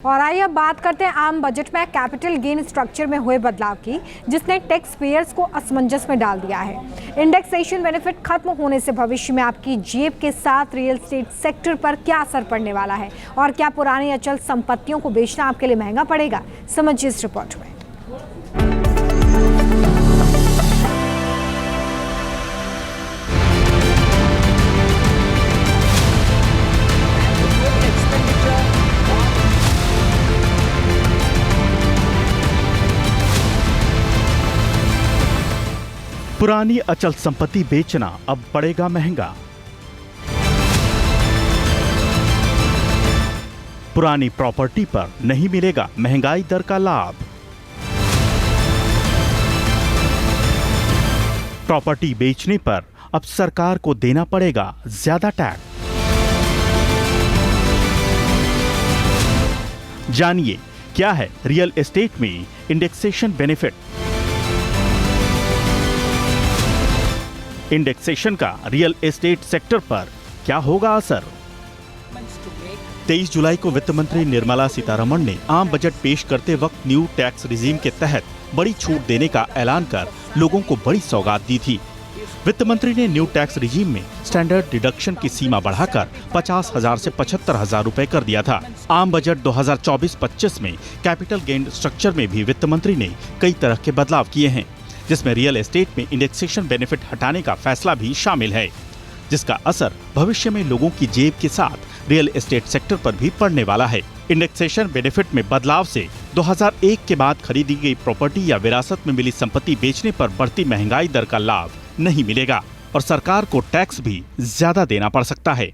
और आइए अब बात करते हैं आम बजट में कैपिटल गेन स्ट्रक्चर में हुए बदलाव की, जिसने टैक्स पेयर्स को असमंजस में डाल दिया है। इंडेक्सेशन बेनिफिट खत्म होने से भविष्य में आपकी जेब के साथ रियल एस्टेट सेक्टर पर क्या असर पड़ने वाला है और क्या पुरानी अचल संपत्तियों को बेचना आपके लिए महंगा पड़ेगा, समझिए इस रिपोर्ट में। पुरानी अचल संपत्ति बेचना अब पड़ेगा महंगा। पुरानी प्रॉपर्टी पर नहीं मिलेगा महंगाई दर का लाभ। प्रॉपर्टी बेचने पर अब सरकार को देना पड़ेगा ज्यादा टैक्स। जानिए क्या है रियल एस्टेट में इंडेक्सेशन बेनिफिट। इंडेक्सेशन का रियल एस्टेट सेक्टर पर क्या होगा असर। 23 जुलाई को वित्त मंत्री निर्मला सीतारमण ने आम बजट पेश करते वक्त न्यू टैक्स रिजीम के तहत बड़ी छूट देने का ऐलान कर लोगों को बड़ी सौगात दी थी। वित्त मंत्री ने न्यू टैक्स रिजीम में स्टैंडर्ड डिडक्शन की सीमा बढ़ाकर 50,000 से 75,000 रुपए कर दिया था। आम बजट 2024-25 में कैपिटल गेन स्ट्रक्चर में भी वित्त मंत्री ने कई तरह के बदलाव किए हैं, जिसमें रियल एस्टेट में इंडेक्सेशन बेनिफिट हटाने का फैसला भी शामिल है, जिसका असर भविष्य में लोगों की जेब के साथ रियल एस्टेट सेक्टर पर भी पड़ने वाला है। इंडेक्सेशन बेनिफिट में बदलाव से 2001 के बाद खरीदी गई प्रॉपर्टी या विरासत में मिली संपत्ति बेचने पर बढ़ती महंगाई दर का लाभ नहीं मिलेगा और सरकार को टैक्स भी ज्यादा देना पड़ सकता है।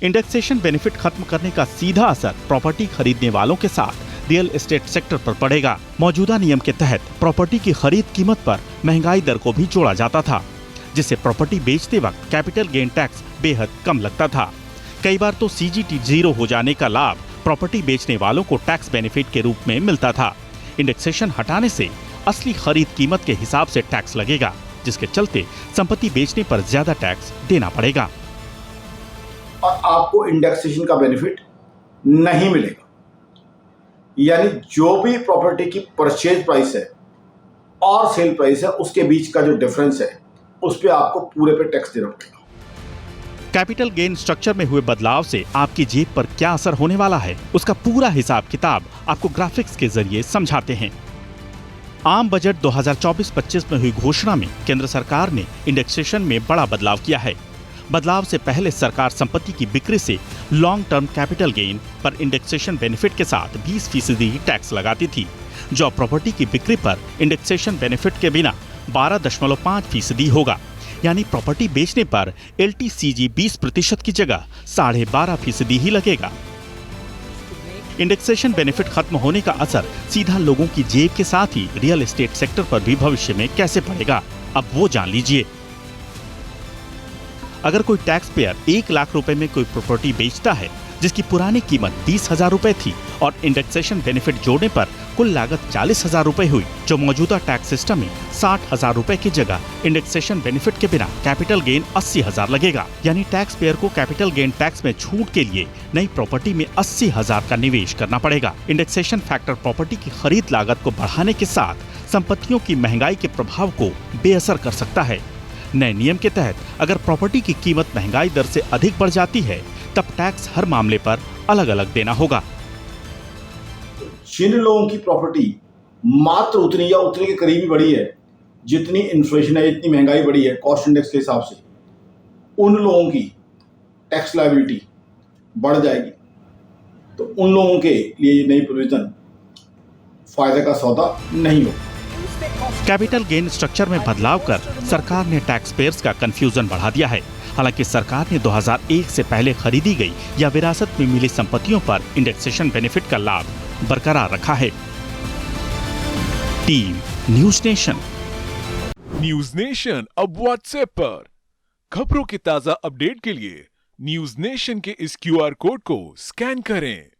इंडेक्सेशन बेनिफिट खत्म करने का सीधा असर प्रॉपर्टी खरीदने वालों के साथ रियल एस्टेट सेक्टर पर पड़ेगा। मौजूदा नियम के तहत प्रॉपर्टी की खरीद कीमत पर महंगाई दर को भी जोड़ा जाता था, जिससे प्रॉपर्टी बेचते वक्त कैपिटल गेन टैक्स बेहद कम लगता था। कई बार तो सीजीटी 0 हो जाने का लाभ प्रॉपर्टी बेचने वालों को टैक्स बेनिफिट के रूप में मिलता था। इंडेक्सेशन हटाने से असली खरीद कीमत के हिसाब से टैक्स लगेगा, जिसके चलते संपत्ति बेचने पर ज्यादा टैक्स देना पड़ेगा और आपको इंडेक्सेशन का बेनिफिट नहीं मिलेगा। यानी जो भी प्रॉपर्टी की परचेज प्राइस है और सेल प्राइस है, उसके बीच का जो डिफरेंस है उस पे आपको पूरे पे टैक्स देना पड़ेगा। कैपिटल गेन स्ट्रक्चर में हुए बदलाव से आपकी जेब पर क्या असर होने वाला है, उसका पूरा हिसाब किताब आपको ग्राफिक्स के जरिए समझाते हैं। आम बजट 2024-25 में हुई घोषणा में केंद्र सरकार ने इंडेक्सेशन में बड़ा बदलाव किया है। बदलाव से पहले सरकार संपत्ति की बिक्री से लॉन्ग टर्म कैपिटल गेन पर इंडेक्सेशन बेनिफिट के साथ 20% टैक्स लगाती थी, जो अब प्रॉपर्टी की बिक्री पर इंडेक्सेशन बेनिफिट के बिना 12.5% होगा। यानी प्रॉपर्टी बेचने पर LTCG 20% की जगह 12.5% ही लगेगा। इंडेक्सेशन बेनिफिट खत्म होने का असर सीधा लोगों की जेब के साथ ही रियल एस्टेट सेक्टर पर भी भविष्य में कैसे पड़ेगा, अब वो जान लीजिए। अगर कोई टैक्स पेयर 1 लाख रुपए में कोई प्रॉपर्टी बेचता है जिसकी पुरानी कीमत 20,000 रुपए थी और इंडेक्सेशन बेनिफिट जोड़ने पर कुल लागत 40,000 रुपए हुई, जो मौजूदा टैक्स सिस्टम में 60,000 रुपए की जगह इंडेक्सेशन बेनिफिट के बिना कैपिटल गेन 80,000 लगेगा। यानी टैक्स पेयर को कैपिटल गेन टैक्स में छूट के लिए नई प्रॉपर्टी में 80,000 का निवेश करना पड़ेगा। इंडेक्सेशन फैक्टर प्रॉपर्टी की खरीद लागत को बढ़ाने के साथ संपत्तियों की महंगाई के प्रभाव को बेअसर कर सकता है। नए नियम के तहत अगर प्रॉपर्टी की कीमत महंगाई दर से अधिक बढ़ जाती है, तब टैक्स हर मामले पर अलग अलग देना होगा। जिन लोगों की प्रॉपर्टी मात्र उतनी या उतने के करीब ही बढ़ी है जितनी इन्फ्लेशन है, जितनी महंगाई बढ़ी है कॉस्ट इंडेक्स के हिसाब से, उन लोगों की टैक्स लायबिलिटी बढ़ जाएगी। तो उन लोगों के लिए ये नई प्रोविजन फायदे का सौदा नहीं होगा। कैपिटल गेन स्ट्रक्चर में बदलाव कर सरकार ने टैक्स पेयर्स का कंफ्यूजन बढ़ा दिया है। हालांकि सरकार ने 2001 से पहले खरीदी गई या विरासत में मिली संपत्तियों पर इंडेक्सेशन बेनिफिट का लाभ बरकरार रखा है। Team news nation. News nation अब व्हाट्सएप पर खबरों की ताजा अपडेट के लिए न्यूज नेशन के इस QR कोड को स्कैन करें।